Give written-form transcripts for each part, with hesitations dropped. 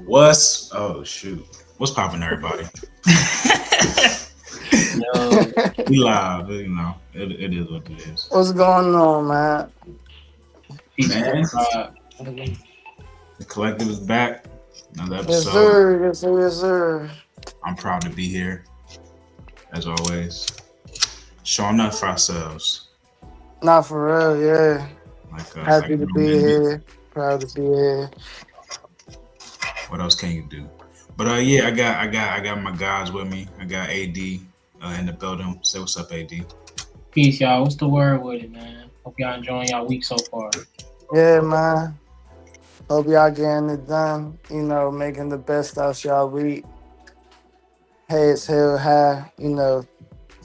Oh shoot. What's popping, everybody? Yo, We live, it is what it is. What's going on, man? peace to Man, the the collective is back. Another Yes, episode. sir. Yes, sir. Yes, sir. I'm proud to be here, as always. Showing up for ourselves. Not for real, yeah. Like Happy to be grown men do. here. Proud to be here. What else can you do? But yeah, I got my guys with me. I got AD in the building. Say what's up, AD. peace, y'all. What's the word with it, man? Hope y'all enjoying y'all week so far. Yeah, man. Hope y'all getting it done. Making the best out y'all week. Heads held high.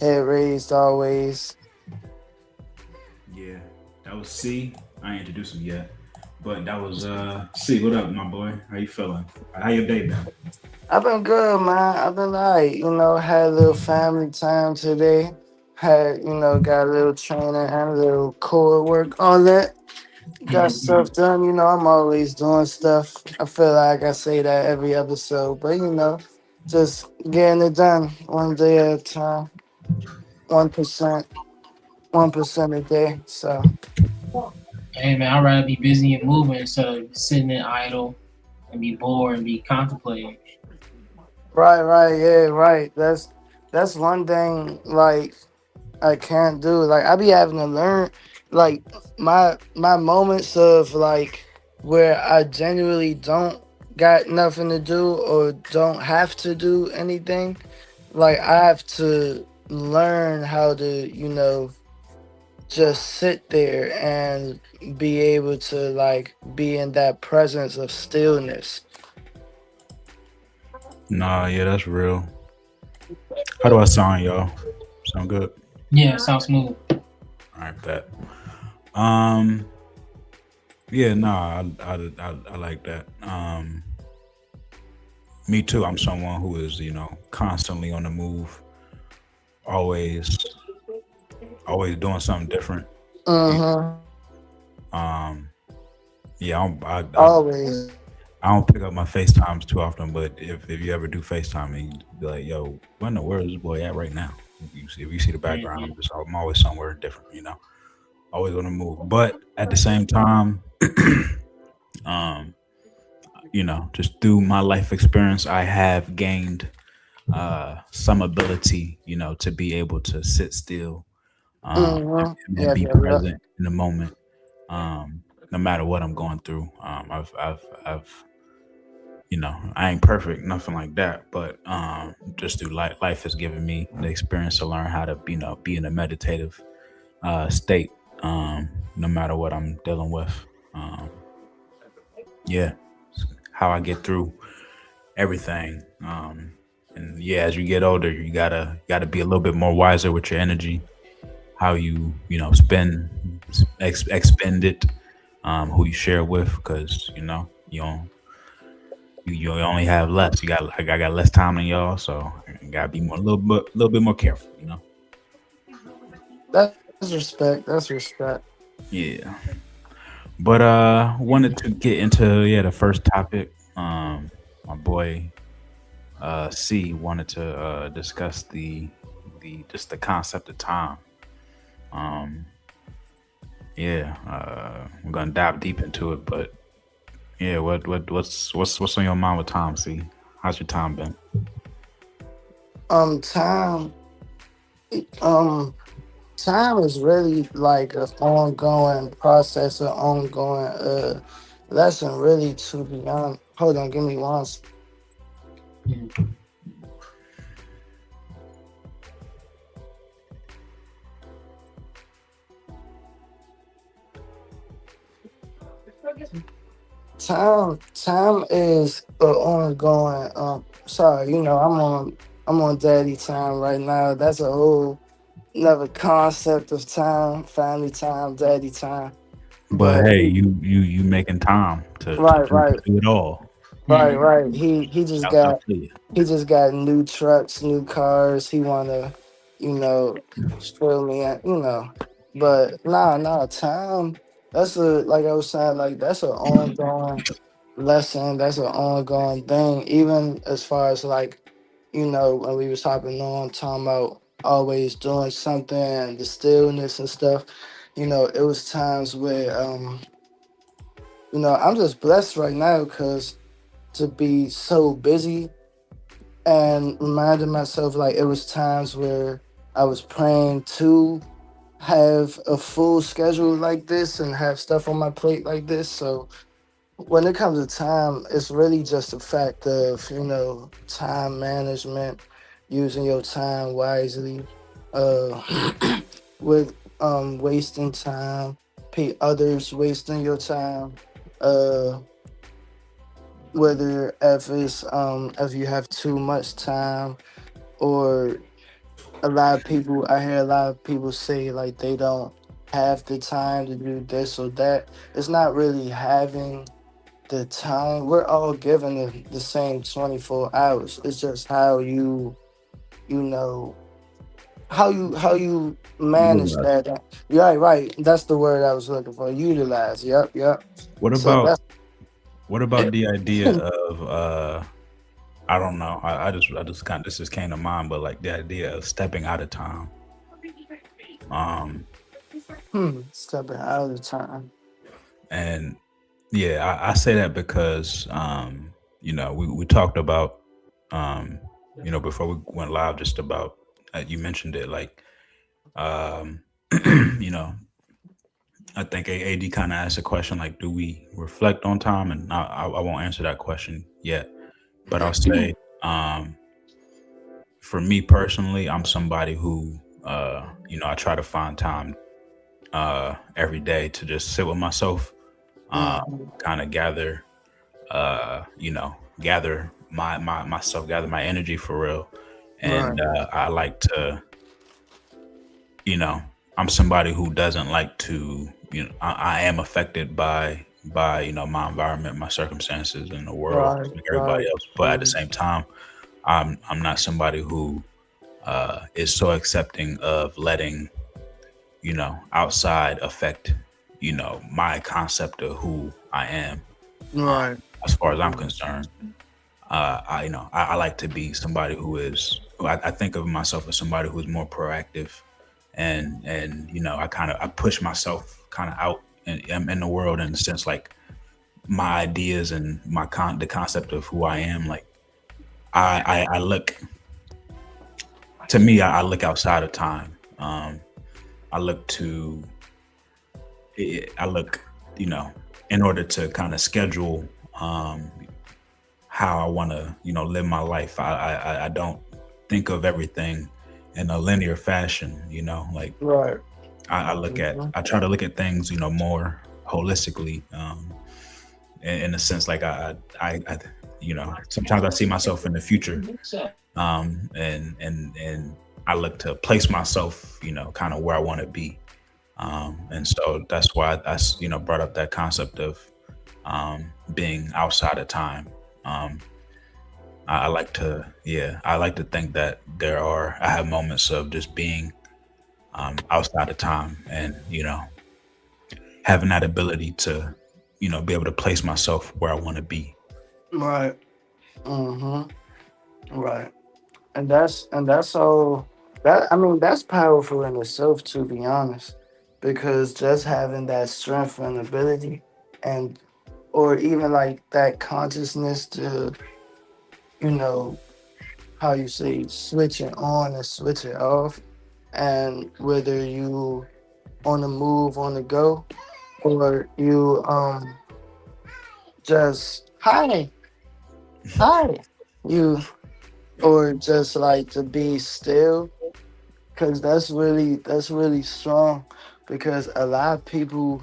Head raised always. Yeah, that was C. I ain't introduced him yet. But that was C. What up, my boy? How you feeling? How your day been? I've been good, man. I've been alright. Had a little family time today. Got a little training and a little core work, all that. Got stuff done. I'm always doing stuff. I feel like I say that every episode, but just getting it done one day at a time, 1%, 1% a day. So Hey, man, I'd rather be busy and moving instead of sitting in idle and be bored and be contemplating. right, yeah, right. That's one thing like I can't do. Like I be having to learn like my moments of like where I genuinely don't got nothing to do or don't have to do anything. Like I have to learn how to, just sit there and be able to like be in that presence of stillness. Nah, yeah, that's real. How do I sound, y'all? Sound good? Yeah, sounds smooth. All right, bet. Um, yeah, nah, I like that. Me too. I'm someone who is, constantly on the move, always, always doing something different. You Mm-hmm. Um, yeah, Always. I don't pick up my FaceTimes too often, but if you ever do FaceTime me, you be like, yo, where is this boy at right now? If you see the background, Hmm. I'm always somewhere different, always on the move. But at the same time, um, just through my life experience, I have gained some ability, to be able to sit still, Mm-hmm. and Yep, be yep, yep. present in the moment, no matter what I'm going through. I've I ain't perfect, nothing like that, but just through life has given me the experience to learn how to, be in a meditative state, no matter what I'm dealing with. Um, yeah, how I get through everything. And yeah, as you get older, you gotta be a little bit more wiser with your energy, how you spend expend it, who you share with, because you only have less. I got less time than y'all, so I gotta be more a little bit more careful. That's respect. That's respect. Yeah. But wanted to get into the first topic. My boy C wanted to discuss the just the concept of time. Um, yeah, we're gonna dive deep into it, but yeah, what's on your mind with time, C? How's your time been? Time. Um, Time is really like an ongoing process, an ongoing lesson. Really, to be honest. Hold on, give me one. Time is an ongoing. Sorry, I'm on daddy time right now. That's a whole another concept of time, family time, daddy time. But But hey, you making time to right, do, right, to do it all. Hmm. right. He just Shouts out got to you. he just got new trucks, new cars. He wanna, you know, spoil me, But nah, time. That's a like I was saying, like that's an ongoing. lesson. That's an ongoing thing. Even as far as like, when we was hopping on talking about always doing something and the stillness and stuff. It was times where I'm just blessed right now because to be so busy and reminding myself like it was times where I was praying to have a full schedule like this and have stuff on my plate like this. So when it comes to time, it's really just a fact of, time management, using your time wisely, with wasting time, others wasting your time, uh whether if you have too much time, or a lot of people, I hear a lot of people say like they don't have the time to do this or that. It's not really having the time. We're all given the same 24 hours. It's just how you know how you manage Utilize. that. Yeah, right. That's the word I was looking for. Utilize. Yep, yep. What So about that's what about the idea of I don't know. I just kind this just came to mind, but like the idea of stepping out of time. Um stepping out of time. and yeah, I say that because we talked about um before we went live just about you mentioned it like um you know I think AD kind of asked a question like, do we reflect on time? And I won't answer that question yet, but I'll say, um, for me personally, I'm somebody who, I try to find time every day to just sit with myself, uh, Mhm. kind of gather my myself, gather my energy for real. Right, And I like to, you know, I'm somebody who doesn't like to, I am affected by my environment, my circumstances in the world, right, like everybody right. else. But at the same time, I'm not somebody who is so accepting of letting outside affect my concept of who I am. Um, Right. as far as I'm concerned, I like to be somebody I think of myself as somebody who is more proactive, and I push myself kind of out in the world in the sense like my ideas and the concept of who I am. Like I look to me, I look outside of time. I look to I look, you know, in order to kind of schedule how I want to, live my life. I don't think of everything in a linear fashion. Like Right. I Mhm. try to look at things, more holistically, in a sense, like sometimes I see myself in the future, and I look to place myself, kind of where I want to be, and so that's why brought up that concept of being outside of time. Um, I like to, yeah, I like to think that I have moments of just being outside of time, and having that ability to, be able to place myself where I want to be. Right. Mm-hmm. Right. And that's all. That, I mean, that's powerful in itself, to be honest, because just having that strength and ability, and or even like that consciousness to, you know how you say, switch it on and switch it off, and whether you on the move, on the go, or you just hi you, or just like to be still, because that's really strong, because a lot of people,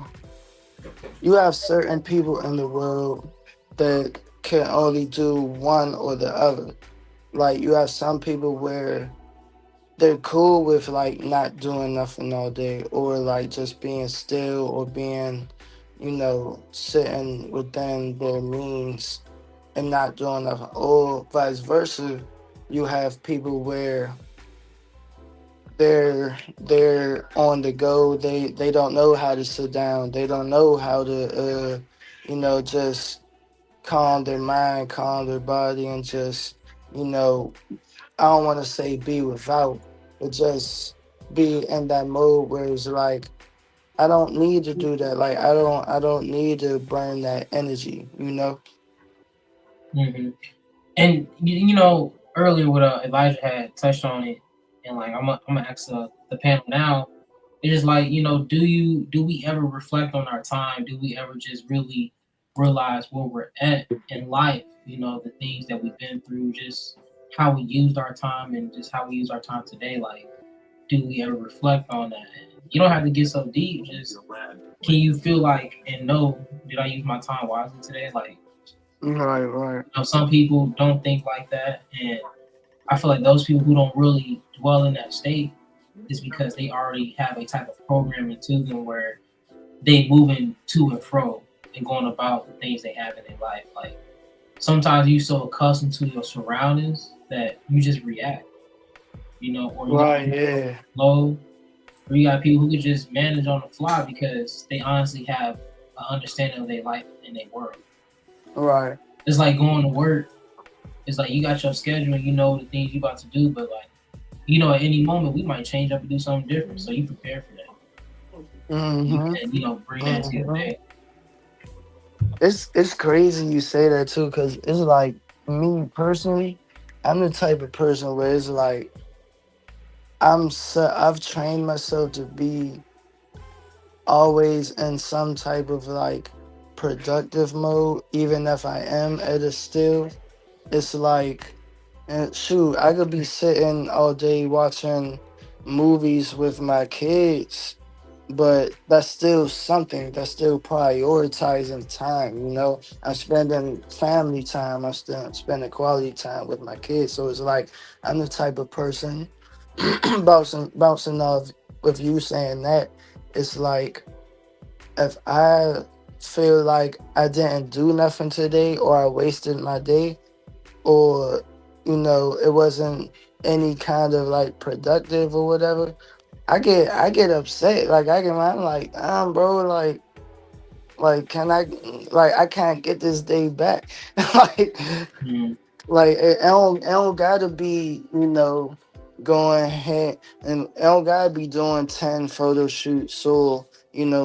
you have certain people in the world that can only do one or the other. Like you have some people where they're cool with like not doing nothing all day, or like just being still, or being, sitting within their means and not doing nothing, or vice versa. You have people where they're on the go. They don't know how to sit down. They don't know how to just calm their mind, calm their body, and just, you know, I don't want to say be without, but just be in that mode where it's like I don't need to do that. Like I don't need to burn that energy. You know. Hmm. And you know, earlier what Elijah had touched on it, and like I'm gonna ask the panel now. It's just like, do we ever reflect on our time? Do we ever just really realize where we're at in life? You know, the things that we've been through, just how we used our time, and just how we use our time today. Like, do we ever reflect on that? You don't have to get so deep. Just can you feel like and know, did I use my time wisely today? Like, Right, right, some people don't think like that, and I feel like those people who don't really dwell in that state is because they already have a type of programming to them where they moving to and fro and going about the things they have in their life. Like, sometimes you so accustomed to your surroundings that you just react, or you got right. Yeah, low, or you got people who could just manage on the fly because they honestly have an understanding of their life and their world. right, It's like going to work. It's like you got your schedule and you know the things you about to do, but like, at any moment we might change up and do something different. So you prepare for that. You mm-hmm, can, bring that to your mm-hmm. day. It's crazy you say that too, cause it's like me personally, I'm the type of person where it's like I've trained myself to be always in some type of like productive mode, even if I am at a still. It's like, and shoot, I could be sitting all day watching movies with my kids, but that's still something. That's still prioritizing time. I'm spending family time. I'm still spending quality time with my kids. So it's like I'm the type of person bouncing off with you saying that. It's like if I feel like I didn't do nothing today or I wasted my day or it wasn't any kind of like productive or whatever, I get upset. Like I'm like, bro, like can I, like I can't get this day back. like Mm. like it don't gotta be, going ahead, and it don't gotta be doing 10 photo shoots or,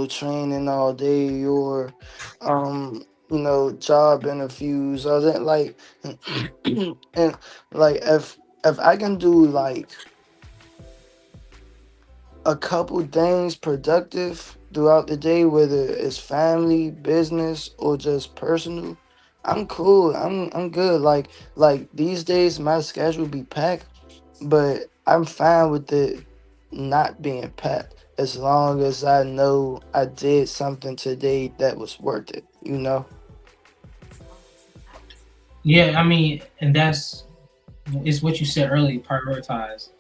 training all day or job interviews or that, like and like if I can do like a couple things productive throughout the day, whether it's family, business, or just personal, I'm cool. I'm good. Like these days, my schedule be packed, but I'm fine with it not being packed as long as I know I did something today that was worth it. Yeah, I mean, and it's what you said earlier. Prioritize.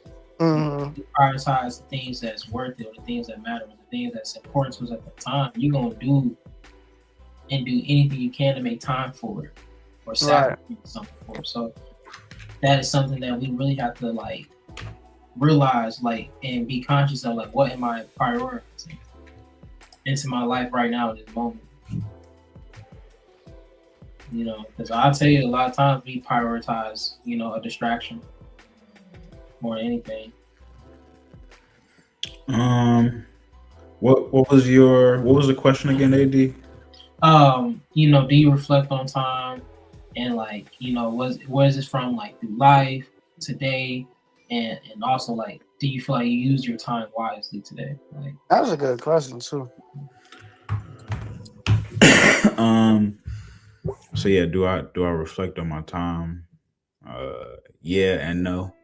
Mm, You prioritize the things that's worth it, or the things that matter, or the things that's important to us at the time. You're gonna do anything you can to make time for it or right. sacrifice something for it. So that is something that we really have to like realize, like, and be conscious of, like, what am I prioritizing into my life right now in this moment. Because I'll tell you, a lot of times we prioritize, a distraction more than anything. What was the question again, AD? Do you reflect on time and like, where is this from, like through life, today, and also like, do you feel like you used your time wisely today? Like, That was a good question too. So yeah, do I reflect on my time? Yeah and no.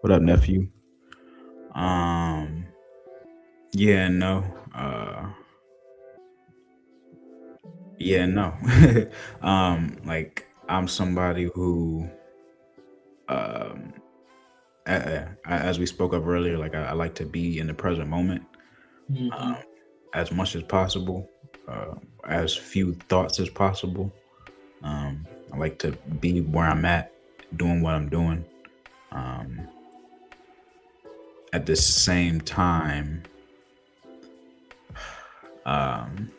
What up, nephew? Um, yeah and no. Yeah and no. Like I'm somebody who, um, as we spoke of earlier, like I like to be in the present moment, mm-hmm. um, as much as possible, as few thoughts as possible. I like to be where I'm at, doing what I'm doing. Um, at the same time, um,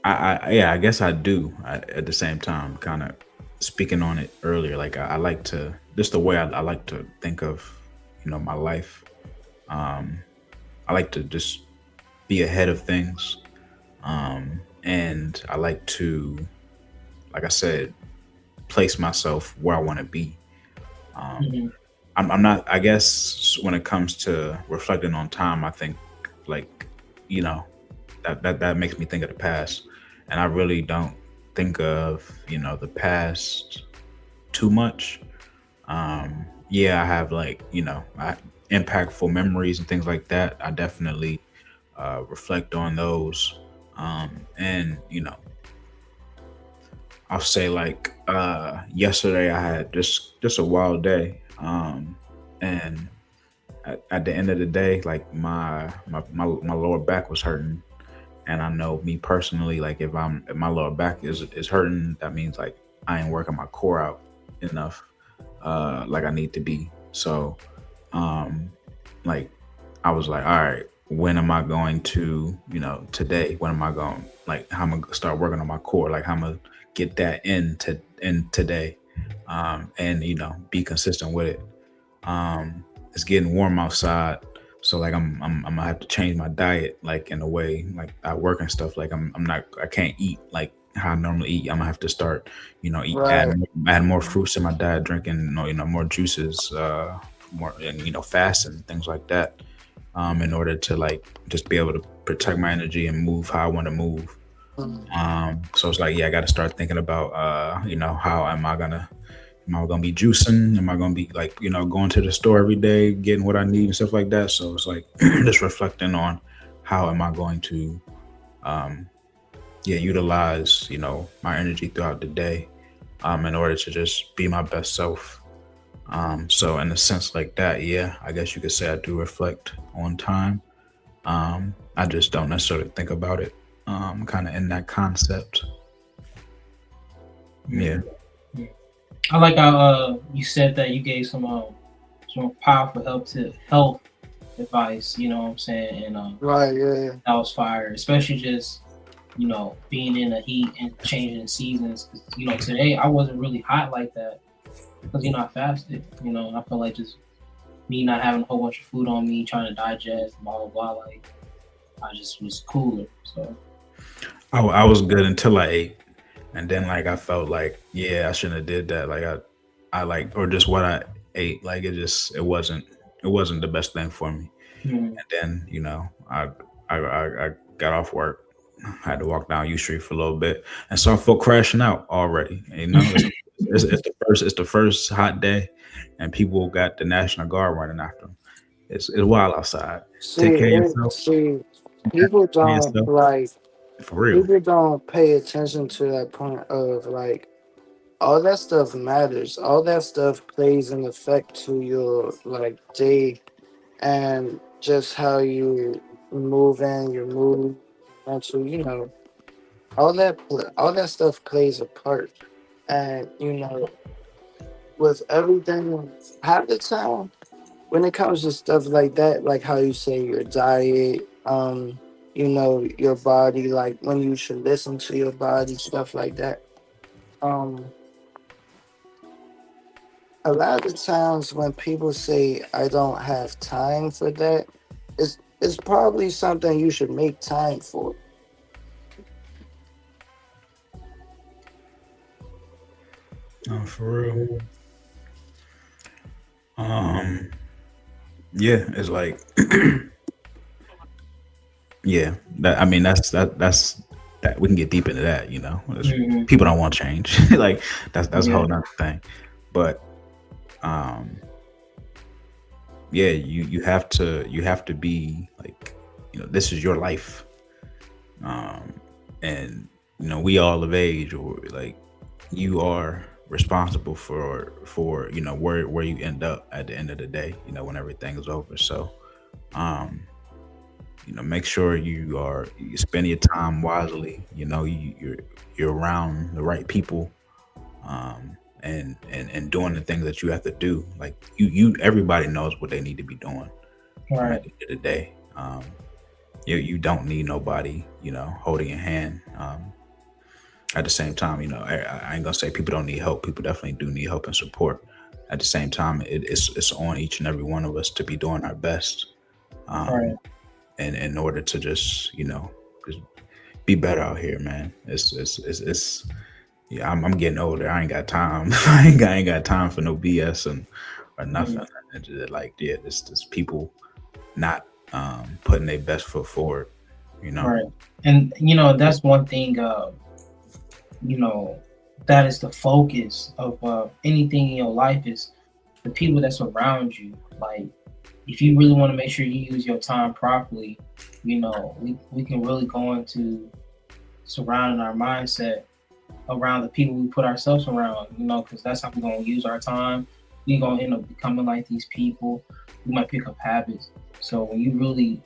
Yeah, I guess I do. At the same time, kind of speaking on it earlier, like I like to just the way I like to think of, my life. Um, I like to just be ahead of things, and I like to, like I said, place myself where I want to be. Um, Hmm. I'm not. I guess when it comes to reflecting on time, I think like you know that makes me think of the past, and I really don't think of the past too much. Yeah, I have like impactful memories and things like that. I definitely reflect on those, and I'll say like yesterday I had just a wild day, and at the end of the day, like my lower back was hurting, and I know me personally, like if my lower back is hurting, that means like I ain't working my core out enough, like I need to be. So, um, like I was like, all right, when am I going to, today? When am I going? Like, how am I gonna start working on my core? Like, how am I gonna get that in today, and be consistent with it. It's getting warm outside, so like I'm gonna have to change my diet, like in a way, like I work and stuff. Like I can't eat like how I normally eat. I'm gonna have to start, Right. add more fruits in my diet, drinking, more juices, more, and fasting, things like that, in order to like just be able to protect my energy and move how I want to move. Mm. So it's like, yeah, I got to start thinking about, how am I gonna be juicing? Am I gonna be like, going to the store every day, getting what I need and stuff like that? So it's like just reflecting on how am I going to, um, yeah, utilize, my energy throughout the day, in order to just be my best self. So in a sense like that, yeah, I guess you could say I do reflect on time. I just don't necessarily think about it, kind of in that concept. Yeah. I like how you said that you gave some powerful health advice. You know what I'm saying, and Right. Yeah. that was fire, especially just being in the heat and changing seasons. 'Cause, today I wasn't really hot like that because I fasted. I feel like just me not having a whole bunch of food on me, trying to digest, blah blah blah. Like I just was cooler. So I was good until I ate, and then like I felt like, yeah, I shouldn't have did that. Like I like, or just what I ate, like it wasn't the best thing for me. mm, And then I got off work. I had to walk down U Street for a little bit, and so I felt crashing out already. It's the first hot day, and people got the National Guard running after them. It's wild outside. See, Take care of yourself. see, Take people care of don't yourself like for real. people don't pay attention to that point of like all that stuff matters. All that stuff plays an effect to your like day and just how you move in your mood, mental. All that stuff plays a part. And with everything, half the time when it comes to stuff like that, like how you say your diet, your body, like when you should listen to your body, stuff like that. Um, a lot of the times when people say I don't have time for that, it's probably something you should make time for. For real. Um, yeah, it's like, yeah. That I mean, that's that we can get deep into that. mhm, People don't want change. Like that's a yeah, whole nother thing. But um, yeah, you have to be like, this is your life, um, and we all of age, or like you are responsible for where you end up at the end of the day. When everything is over. So um make sure you spend your time wisely. You're around the right people, and doing the things that you have to do. Like everybody knows what they need to be doing, at right. the end of the day. you don't need nobody, holding your hand. At the same time, I ain't gonna say people don't need help. People definitely do need help and support. At the same time, it's on each and every one of us to be doing our best, Right. and in order to just be better out here, man. It's yeah. I'm getting older. I ain't got time. I ain't got time for no BS and or nothing. Mhm. And like, yeah, this people not putting their best foot forward. You know. Right. And that's one thing. You know, that is the focus of anything in your life is the people that surround you. Like, if you really want to make sure you use your time properly, we can really go into surrounding our mindset around the people we put ourselves around, because that's how we're going to use our time. We're going to end up becoming like these people. We might pick up habits. So when you really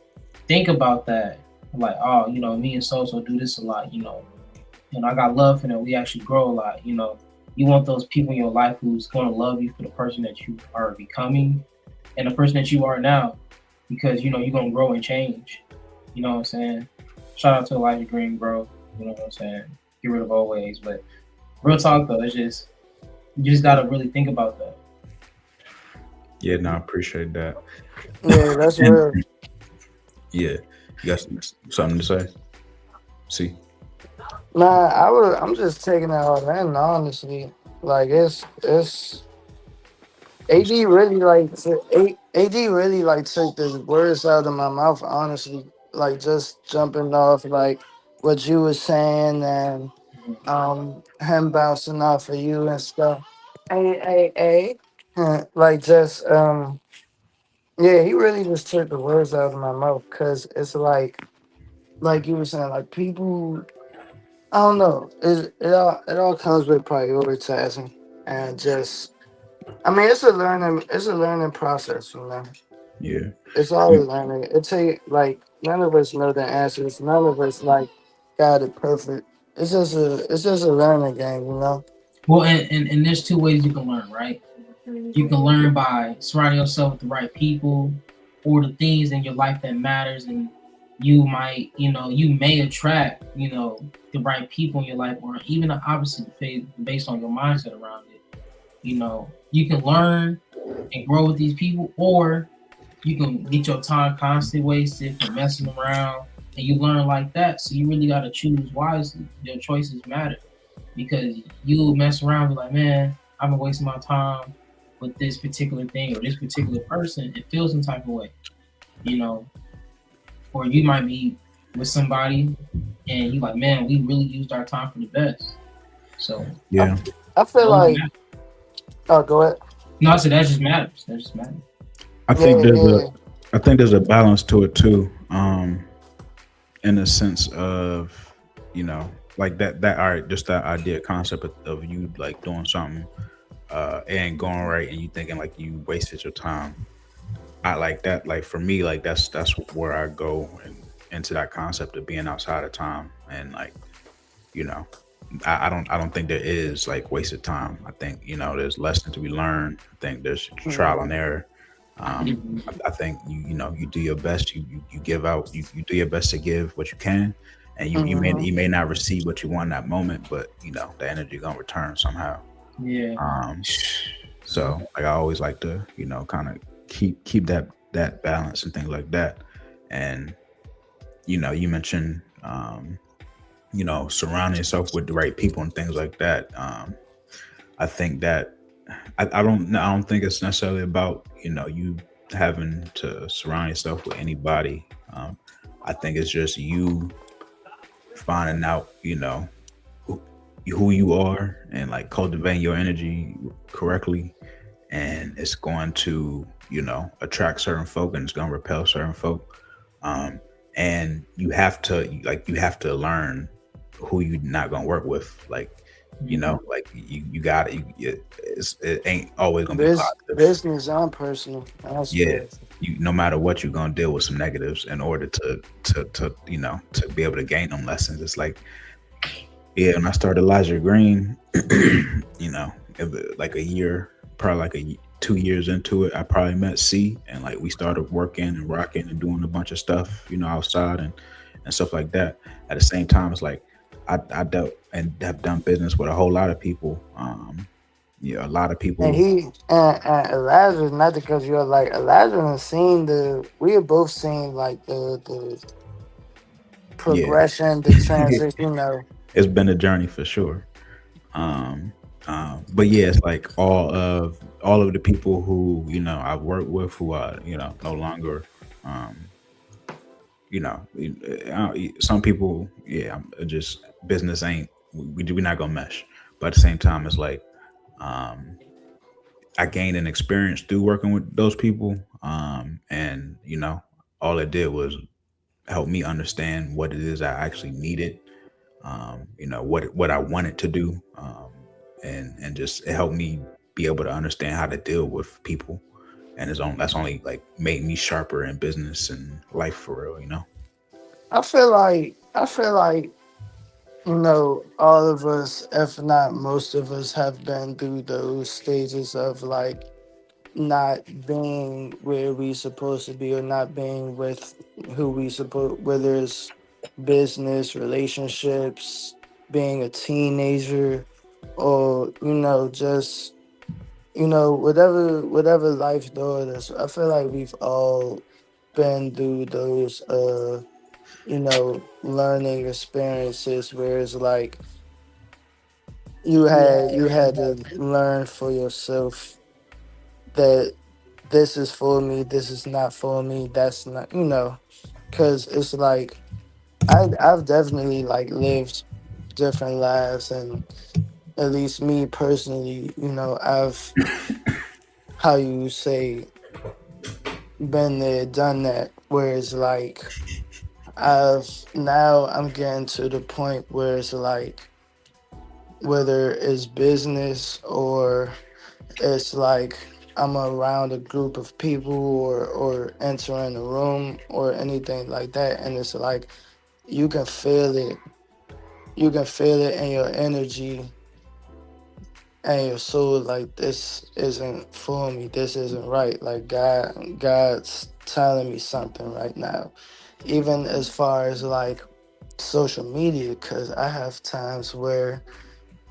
think about that, like, oh, me and so do this a lot, I got love for them. We actually grow a lot, You want those people in your life who's going to love you for the person that you are becoming and the person that you are now, because, you're going to grow and change. You know what I'm saying? Shout out to Elijah Green, bro. You know what I'm saying? Get rid of old ways. But real talk, though, it's just, you just got to really think about that. Yeah, no, I appreciate that. Yeah, that's And real. yeah, you got something to say? See, Nah, I'm just taking it all in, honestly. Like it's AD really AD really like took the words out of my mouth, honestly. Like just jumping off like what you were saying and him bouncing off of you and stuff. Hey. Like just yeah, he really just took the words out of my mouth because it's like you were saying, like people I don't know. It all comes with prioritizing and just I mean it's a learning process, yeah, It's all a you, learning. It take like none of us know the answers. None of us like got it perfect. It's just a learning game. Well, and there's two ways you can learn, right? You can learn by surrounding yourself with the right people or the things in your life that matters, and you may attract, the right people in your life, or even the opposite based on your mindset around it. You can learn and grow with these people, or you can get your time constantly wasted from messing around, and you learn like that. So you really got to choose wisely. Your choices matter, because you'll mess around and be like, man, I've been wasting my time with this particular thing or this particular person. It feels some type of way, you know. Or you might be with somebody and you like, man, we really used our time for the best. So I, yeah. I feel those like matter. oh go ahead. No, so that just matters. That just matters. I think Yeah, there's a yeah. I think there's a balance to it too. In the sense of, like that all right, just that idea concept of you like doing something it ain't going right and you thinking like you wasted your time. I like that. Like for me, like that's where I go and into that concept of being outside of time and like, you know, I don't think there is like wasted time. I think, there's lessons to be learned. I think there's trial and Mhm. error. Mhm. I think you do your best. You give out. You do your best to give what you can, and you Mhm. may not receive what you want in that moment, but the energy gonna return somehow. Yeah. Um, so like I always like to kind of keep that balance and things like that. And you mentioned surrounding yourself with the right people and things like that. I think that I don't think it's necessarily about you having to surround yourself with anybody. I think it's just you finding out who, who you are and like cultivating your energy correctly, and it's going to attract certain folk and it's going to repel certain folk. Um, and you have to learn who you're not going to work with. Like Mhm. like you got it ain't always gonna be positive. Business and personal. That's Yeah, crazy. no matter what, you're gonna deal with some negatives in order to be able to gain them lessons. It's like, yeah, when I started Elijah Green, like a year, probably like 2 years into it, I probably met C, and like we started working and rocking and doing a bunch of stuff, outside and stuff like that. At the same time, it's like I dealt and have done business with a whole lot of people. Yeah, a lot of And people. he and Elijah, not because you're like Elijah has seen we have both seen like the Yeah, progression, the transition, it's been a journey for sure. Um, but yeah, it's like all of the people who I've worked with who are no longer um, some people, yeah, just business ain't we're not gonna mesh. But at the same time, it's like um, I gained an experience through working with those people, and all it did was help me understand what it is I actually needed, what I wanted to do, and just it helped me be able to understand how to deal with people, and that's only like made me sharper in business and life for real. I feel like all of us, if not most of us, have been through those stages of like not being where we supposed to be or not being with who we supposed, whether it's business, relationships, being a teenager, or just whatever life does us. I feel like we've all been through those learning experiences where it's like you had to learn for yourself that this is for me, this is not for me, that's not, because it's like I've definitely like lived different lives, and at least me personally, I've, how you say, been there, done that, where it's like I'm getting to the point where it's like whether it's business or it's like I'm around a group of people or entering a room or anything like that, and it's like you can feel it. You can feel it in your energy and your soul. Like this isn't for me. This isn't right. Like God's telling me something right now. Even as far as like social media, because I have times where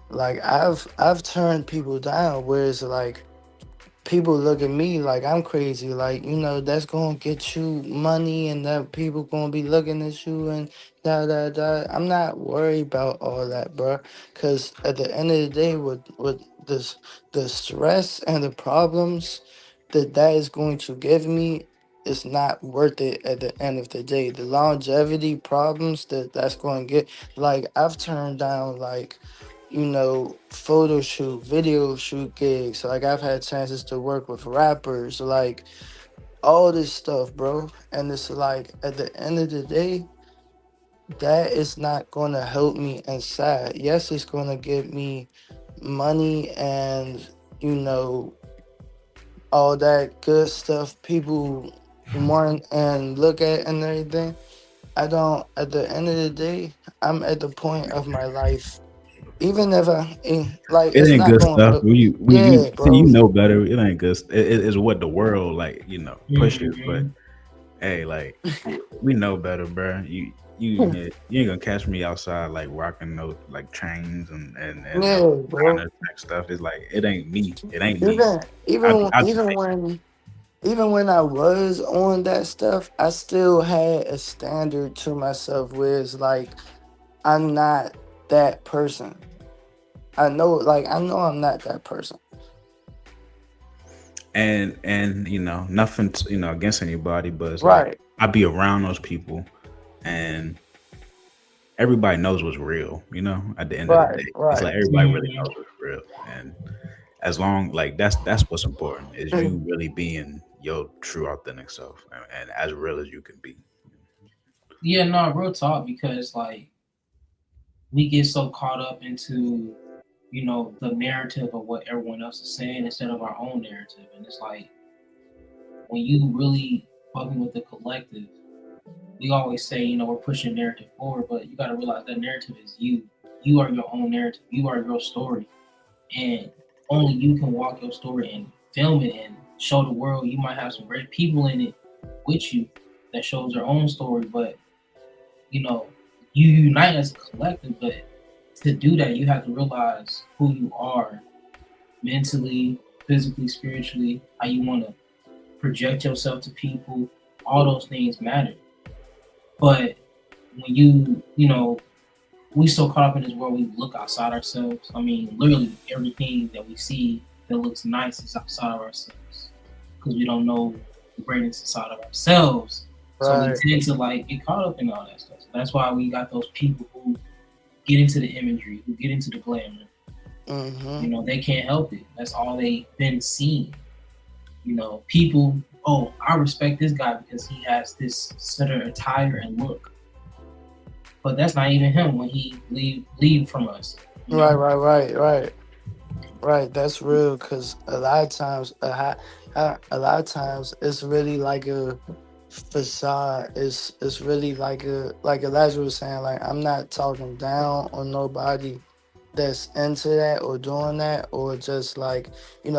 like I've turned people down, where it's like people look at me like I'm crazy, like that's gonna get you money, and that people gonna be looking at you and da da da. I'm not worried about all that, bro, because at the end of the day, with this, the stress and the problems that is going to give me, it's not worth it at the end of the day. The longevity problems that's going to get, like I've turned down like photo shoot, video shoot gigs. Like I've had chances to work with rappers, like all this stuff, bro. And it's like at the end of the day, that is not gonna help me inside. Yes, it's gonna give me money and you know all that good stuff people want and look at and everything. I don't. At the end of the day, I'm at the point of my life. Even if like, It it's ain't not good going. stuff. We Yeah, see, bro. better. It ain't good. It's what the world like pushes. But Mhm. hey, like we know better, bro. You ain't gonna catch me outside like rocking those like chains and Yeah, bro. kind of stuff. It's like it ain't me. It ain't me. Even I even I just even when even when I was on that stuff, I still had a standard to myself where it's like I'm not that person. I know I'm not that person. and nothing against anybody, but it's like Right, I be around those people and everybody knows what's real. At the end of the right, day, it's right. like everybody really Mhm. knows what's real, and as long like that's what's important is you really being your true authentic self and as real as you can be. Yeah, no, real talk, because like we get so caught up into the narrative of what everyone else is saying instead of our own narrative, and it's like when you really fucking with the collective, we always say we're pushing narrative forward, but you got to realize that narrative is you. You are your own narrative. You are your story, and only you can walk your story and film it and show the world. You might have some great people in it with you that shows their own story, but you know, you unite as a collective. But to do that, you have to realize who you are mentally, physically, spiritually, how you want to project yourself to people. All those things matter. But when you know, we so caught up in this world, we look outside ourselves. I mean, literally everything that we see that looks nice is outside of ourselves because we don't know the greatness inside of ourselves. So we Right. tend to like get caught up in all that stuff. So that's why we got those people who get into the imagery, who get into the glamour. Mm-hmm. You know, they can't help it. That's all they've been seeing. You know, people, oh, I respect this guy because he has this certain attire and look. But that's not even him when he leave from us. You Right, know? right. That's real because a lot of times, a lot of times, it's really like a facade. It's really like Elijah was saying. Like I'm not talking down on nobody that's into that or doing that or just like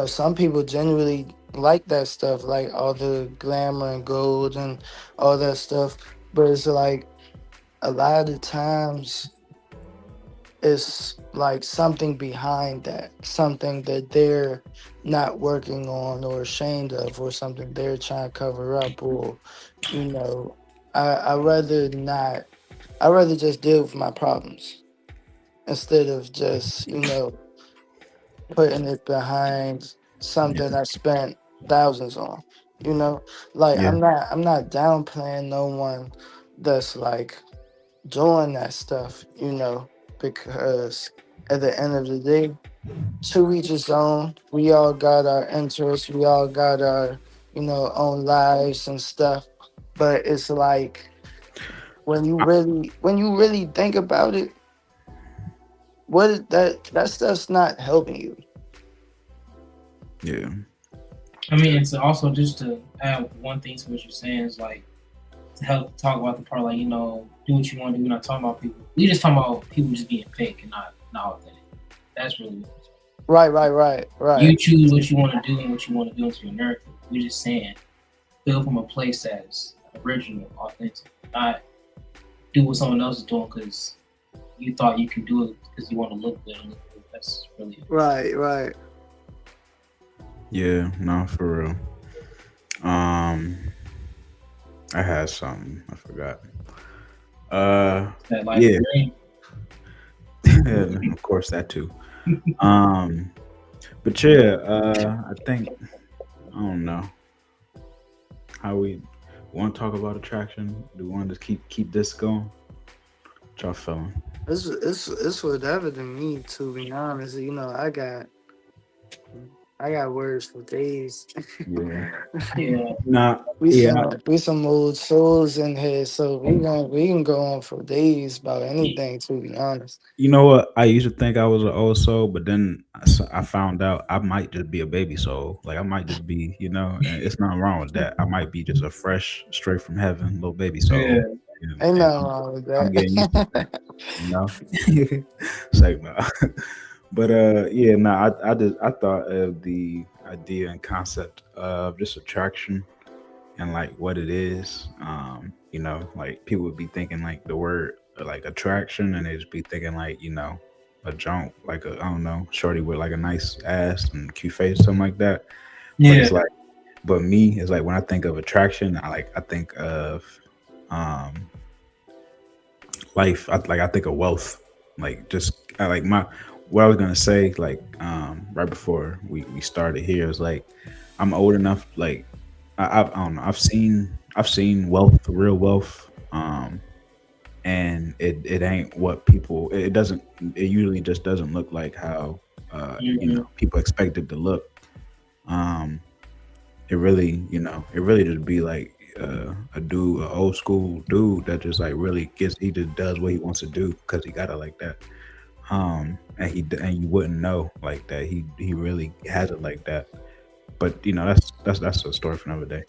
some people genuinely like that stuff, like all the glamour and gold and all that stuff. But it's like a lot of the times it's like something behind that, something that they're not working on or ashamed of, or something they're trying to cover up, or you know, I rather not. I rather just deal with my problems instead of just putting it behind Yeah. something I spent thousands on. You know, like Yeah. I'm not downplaying no one that's like doing that stuff, because at the end of the day, to each his own. We all got our interests, we all got our, own lives and stuff. But it's like when you really think about it, what is that stuff's not helping you. Yeah. I mean, it's also just to add one thing to what you're saying is like to help talk about the part, like, you know, do what you want to do. We're not talking about people. We just talking about people just being fake and not authentic. That's really what it's Right. you choose what you want to do and what you want to do into your narrative. We're just saying build from a place that's original, authentic, not do what someone else is doing because you thought you could do it because you want to look good and look good. That's really it. Right. Yeah. No, for real. Um, I had something. I forgot. That life Yeah. dream. Of course that too. Um, but yeah. I think I don't know how we want to talk about attraction. Do we want to just keep this going? What y'all feeling? It's whatever to me, to be honest. I got words for days. Yeah. Yeah. Nah. we Yeah. some old souls in here, so we can go on for days about anything, to be honest. You know what? I used to think I was an old soul, but then I found out I might just be a baby soul. Like I might just be, and it's nothing wrong with that. I might be just a fresh, straight from heaven, little baby soul. Yeah. Ain't And nothing wrong with I'm getting used to that, that. you know. It's like no, but yeah, no. I thought of the idea and concept of just attraction and like what it is. Like people would be thinking like the word like attraction, and they just be thinking like a junk, like a I don't know, shorty with like a nice ass and cute face, something like that. But Yeah. it's like, but me, it's like when I think of attraction, I think of um life. I think of wealth, like just I like my what I was gonna say like right before we started here is like I'm old enough like I don't know. I've seen wealth, real wealth, and it ain't what people. It doesn't. It usually just doesn't look like how Mhm. people expect it to look. Um, it really just be like a dude, a old school dude that just like really gets. He just does what he wants to do because he got it like that. And you wouldn't know like that. He really has it like that. But that's a story for another day.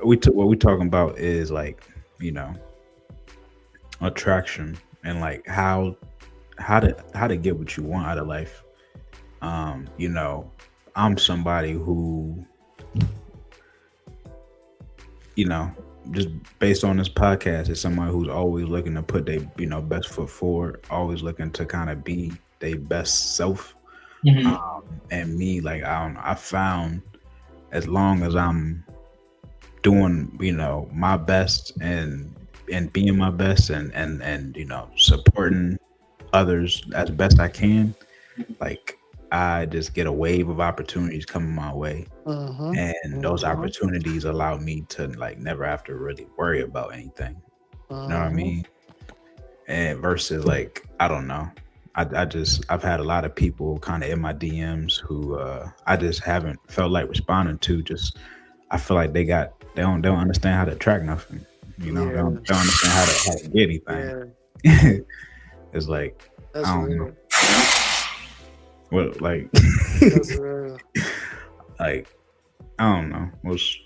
What we talking about is like you know attraction and like how to get what you want out of life. Um, you know, I'm somebody who, just based on this podcast, is somebody who's always looking to put their, best foot forward, always looking to kind of be their best self. Mhm. And me, like, I found as long as I'm doing, my best and being my best and supporting others as best I can, like I just get a wave of opportunities coming my way. Mm-hmm. And those opportunities allow me to like never have to really worry about anything. You know what I mean? And versus like, I don't know. I've had a lot of people kind of in my DMs who I just haven't felt like responding to. Just I feel like they don't understand how to track nothing. They don't understand how to get anything. Yeah, It's like that's I don't know. real. What like That's real. like I don't know. What's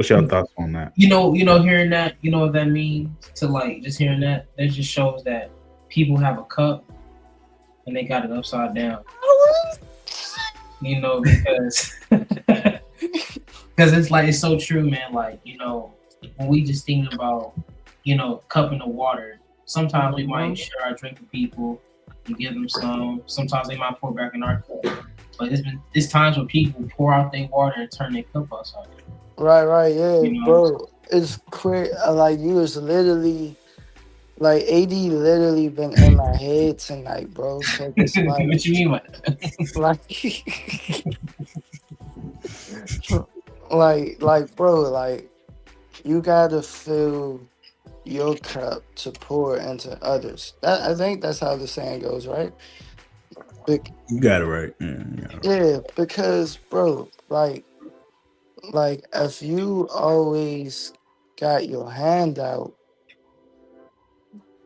your thoughts on that? Hearing that, you know what that means to like just hearing that just shows that people have a cup and they got it upside down. Because it's like it's so true, man. Like, when we just thinking about, cupping the water, sometimes we might share our drink with people and give them some. Sometimes they might pour back in our cup. But it's times when people pour out their water and turn their cup upside down. Right, yeah, bro. It's quick. Like you was literally, like AD literally been in my head tonight, bro. So it's like, What you mean by that? like, bro, like you gotta fill your cup to pour into others. I think that's how the saying goes, right? You got it right. Yeah, because bro, like if you always got your hand out,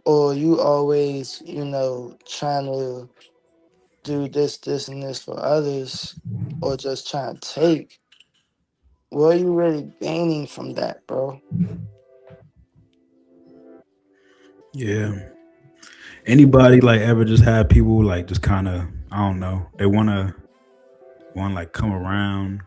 or you always, trying to do this and this for others, or just trying to take, what are you really gaining from that, bro? Yeah. Anybody like ever just have people like just kind of, I don't know, they want to like come around,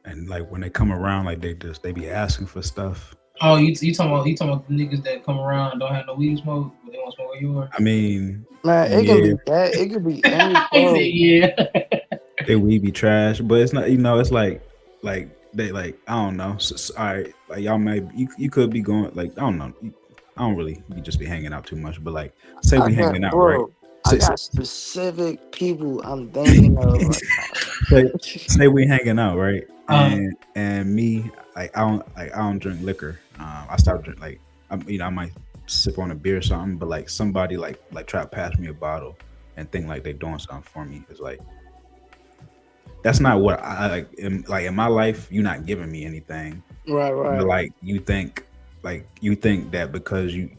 and like when they come around, like they be asking for stuff. Oh, you talking about the niggas that come around and don't have no weed smoke, but they want to smoke yours? I mean, Man, it can be that. It could be any. Yeah. They weed be trash, but it's not. It's like they like I don't know. All right, like y'all may you could be going like I don't know. I don't really just be hanging out too much, but like say we hanging out, right? I got specific people I'm thinking of right now. Say we hanging out, right? And me, like I don't drink liquor. I stopped drinking. Like I might sip on a beer or something, but like somebody like try to pass me a bottle and think like they doing something for me. It's like that's not what I like. In my life, you're not giving me anything. Right. But like you think that because you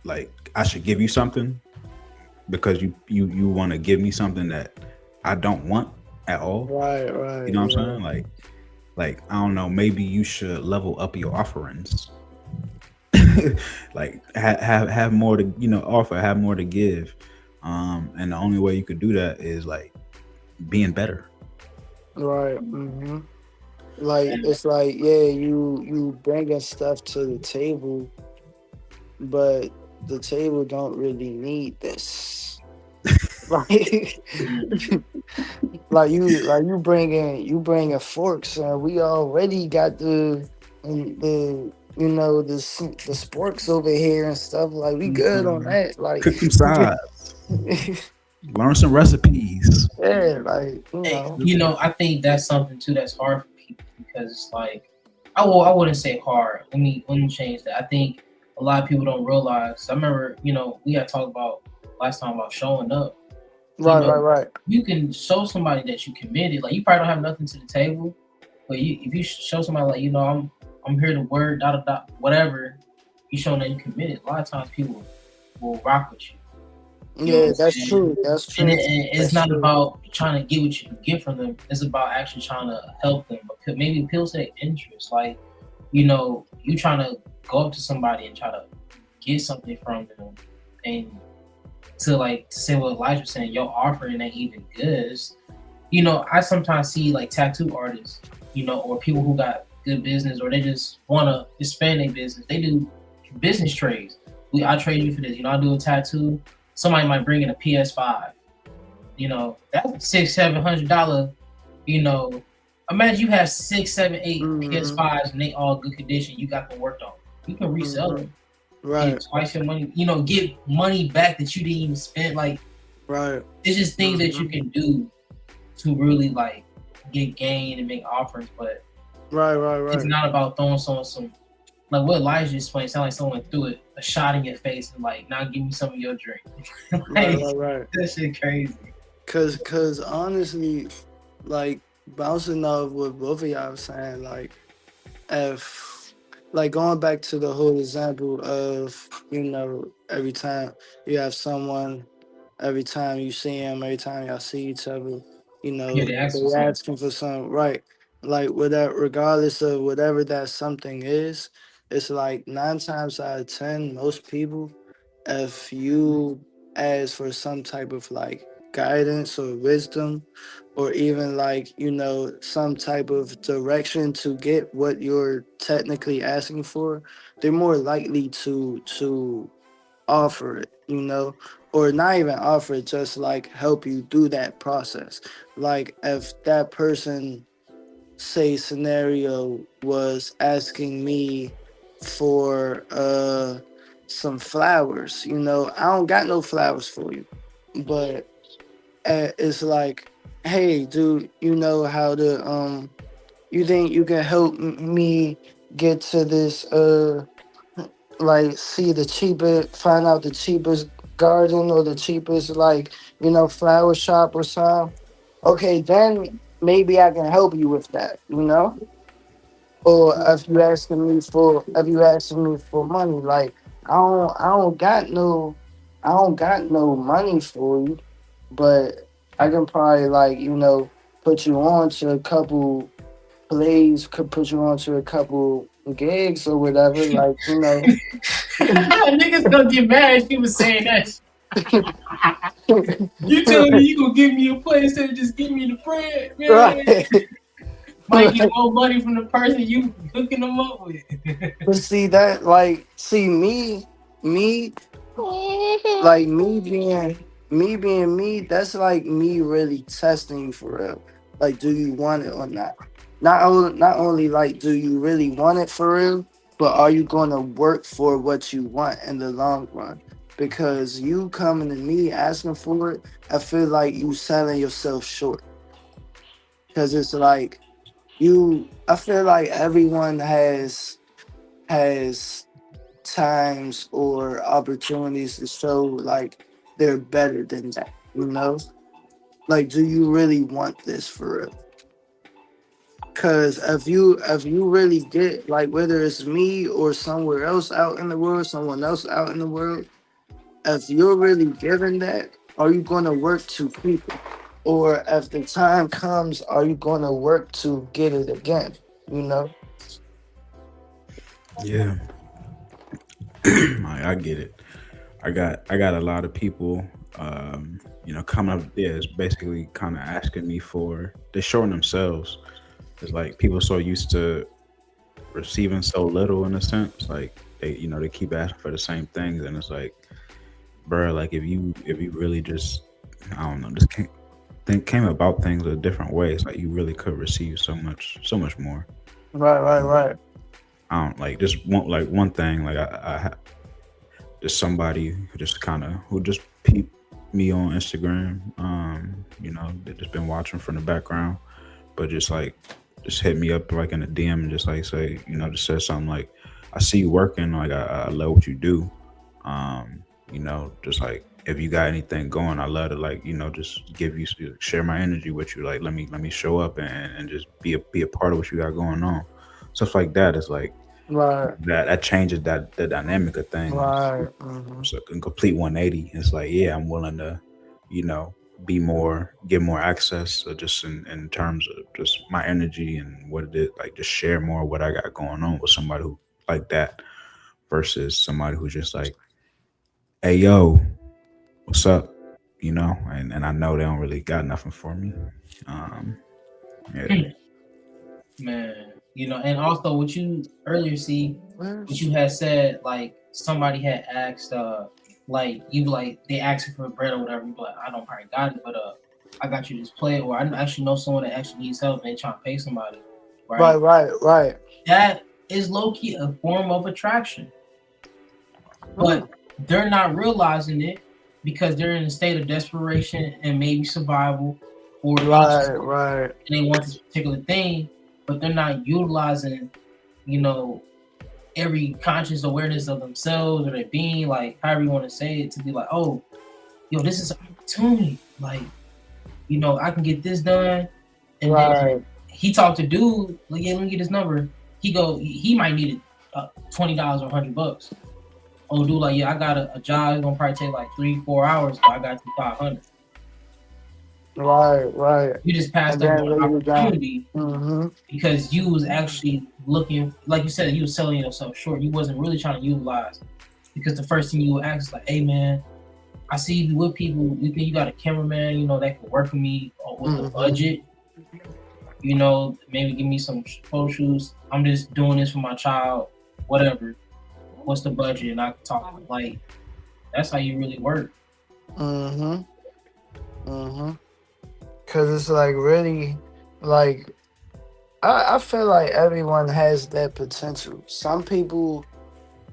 like I should give you something because you want to give me something that I don't want at all. Right. You know what I'm saying? Like I don't know. Maybe you should level up your offerings. Like have more to offer, have more to give. And the only way you could do that is like being better. Right. Mm-hmm. Like it's like you bringing stuff to the table, but the table don't really need this. Like you bringing forks, and we already got the sporks over here and stuff. Like we good on that. Like cook some sides. Learn some recipes. Yeah, like I think that's something too that's hard for people because it's like I wouldn't say hard. Let me change that. I think a lot of people don't realize. I remember, we had talked about last time about showing up. Right. You can show somebody that you committed. Like you probably don't have nothing to the table, but if you show somebody like I'm here to work, whatever, you showing that you committed. A lot of times people will rock with you. Yeah, that's true. And it's not about trying to get what you can get from them. It's about actually trying to help them. But maybe appeal to their interest. Like, you trying to go up to somebody and try to get something from them, and to say what Elijah was saying, your offering ain't even good. I sometimes see like tattoo artists, or people who got good business, or they just want to expand their business. They do business trades. I trade you for this. I do a tattoo. Somebody might bring in a PS5. That's $600-700. You know, Imagine you have six, seven, eight PS5s and they all good condition. You got them worked on. You can resell them. Right. Get twice your money. Get money back that you didn't even spend. Like, Right. it's just things that you can do to really like get gain and make offers. But Right. it's not about throwing someone some like what Elijah explained. Sound like someone threw a shot in your face and like, now give me some of your drink. Right. That shit crazy. Cause honestly, like bouncing off what both of y'all was saying, like if like going back to the whole example of every time you have someone, every time you see him, every time y'all see each other, Yeah, they ask for they something. asking for something, right? Like whatever, regardless of whatever that something is, it's like 9 times out of 10, most people, if you ask for some type of like guidance or wisdom, or even like some type of direction to get what you're technically asking for, they're more likely to offer it, or not even offer it, just like help you through that process. Like if that person, say scenario, was asking me for some flowers, I don't got no flowers for you, but it's like, hey dude, you know how to you think you can help me get to this like see the cheapest, find out the cheapest garden or the cheapest like flower shop or something. Okay, then maybe I can help you with that, or if you asking me for money, like I don't got no money for you, but I can probably like put you on to a couple plays, could put you on to a couple gigs or whatever, like Niggas gonna get mad if you was saying that. You telling me you gonna give me a play instead of just give me the bread, man? Right. Might get more money from the person you hooking them up with. But see that, like, see me, like me being me. That's like me really testing you for real. Like, do you want it or not? Not only like, do you really want it for real, but are you going to work for what you want in the long run? Because you coming to me asking for it, I feel like you selling yourself short. Because it's like I feel like everyone has times or opportunities to show like they're better than that. Like, do you really want this for real? Because if you really get, like, whether it's me or somewhere else out in the world, someone else out in the world, if you're really giving that, are you going to work to keep it? Or if the time comes, are you going to work to get it again? Yeah. I get it. I got a lot of people, coming up there is basically kind of asking me for, they're showing themselves. It's like people so used to receiving so little in a sense, like they keep asking for the same things, and it's like, bro, like if you really just, I don't know, just came about things a different way, it's like you really could receive so much more. Right. I don't like just one thing, like just somebody who just who just peeped me on Instagram. They just been watching from the background, but just hit me up like in a DM and just like say, just say something like, I see you working, like I love what you do. Just like if you got anything going, I love to like, just share my energy with you. Like let me show up and just be a part of what you got going on. Stuff like that is like Right. that changes the dynamic of things. Right. So a complete 180. It's like, yeah, I'm willing to, you know, be more, get more access, just in terms of just my energy and what it is, like just share more what I got going on with somebody who like that versus somebody who's just like, hey yo, what's up? you know, and I know they don't really got nothing for me. Yeah. Man, you know, and also what you earlier see, what Where's you had said, like somebody had asked, like you like they asked you for bread or whatever, but I don't probably got it, but I got you this plate, or I actually know someone that actually needs help and they trying to pay somebody, right, right? right. That is low key a form of attraction, but they're not realizing it because they're in a state of desperation and maybe survival or Right, right. and they want this particular thing, but they're not utilizing, you know, every conscious awareness of themselves or their being, like however you want to say it, to be like, oh, yo, this is an opportunity. Like, you know, I can get this done. And then Right. he talked to dude, like, yeah, let me get his number. He might need it $20 or $100. Oh, dude, like, yeah, I got a job. It's gonna probably take like 3-4 hours, but I got you 500. Right. You just passed And up then on an later down. opportunity because you was actually looking, like you said, you was selling yourself short. You wasn't really trying to utilize, because the first thing you would ask is like, hey man, I see you with people, you think you got a cameraman, you know, that can work with me with the budget, you know, maybe give me some photo shoots. I'm just doing this for my child, whatever. What's the budget? And I can talk, like, that's how you really work. Cause it's like really, like I feel like everyone has that potential. Some people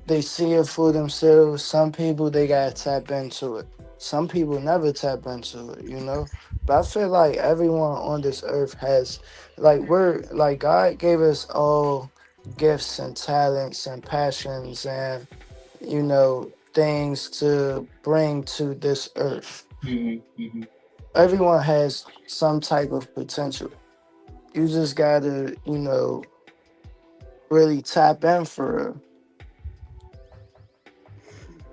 they see it for themselves. Some people they gotta tap into it. Some people never tap into it, you know. But I feel like everyone on this earth has, like, we're like God gave us all gifts and talents and passions and you know things to bring to this earth. Everyone has some type of potential. You just gotta, you know, really tap in for real.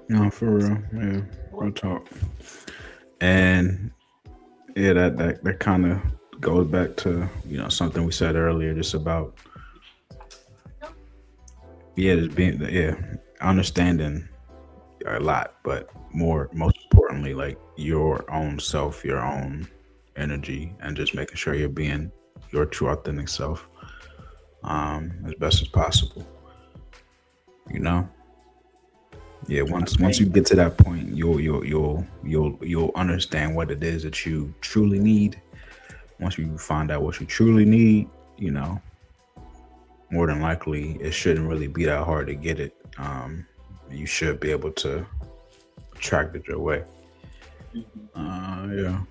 No, for real. Yeah, real talk. And yeah, that kind of goes back to something we said earlier, just about just being understanding a lot, but most importantly, like your own self, your own energy, and just making sure you're being your true authentic self as best as possible. You know. Yeah, once you get to that point, you'll understand what it is that you truly need. Once you find out what you truly need, more than likely it shouldn't really be that hard to get it. You should be able to attract it your way. Yeah.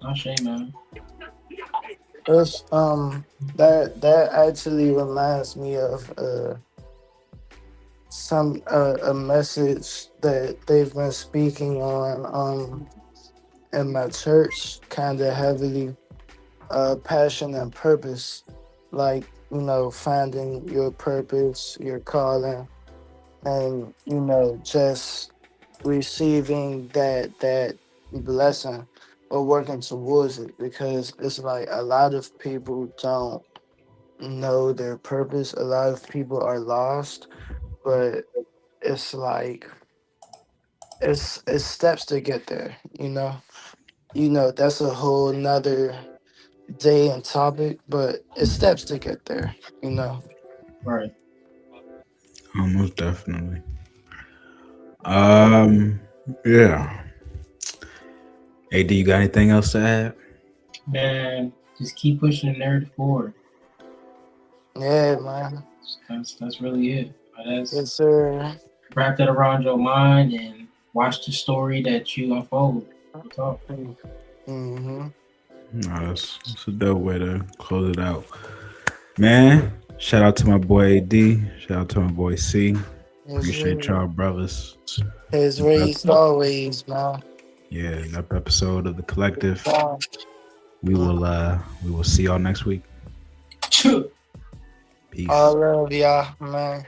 Oh, shame, man. It's, that actually reminds me of a message that they've been speaking on in my church kind of heavily, passion and purpose, like finding your purpose, your calling, and just receiving that blessing or working towards it, because it's like a lot of people don't know their purpose. A lot of people are lost, but it's like it's steps to get there. That's a whole nother day and topic, but it's steps to get there. Right. Most definitely. Yeah. AD, you got anything else to add? Man, just keep pushing the narrative forward. Yeah, man. That's really it. Yes, sir. Wrap that around your mind and watch the story that you unfold. Talk. No, that's a dope way to close it out, man. Shout out to my boy AD. Shout out to my boy C. Appreciate y'all, brothers. His raised always, man. Yeah, another episode of The Collective. We will see y'all next week. Peace. I love y'all, man.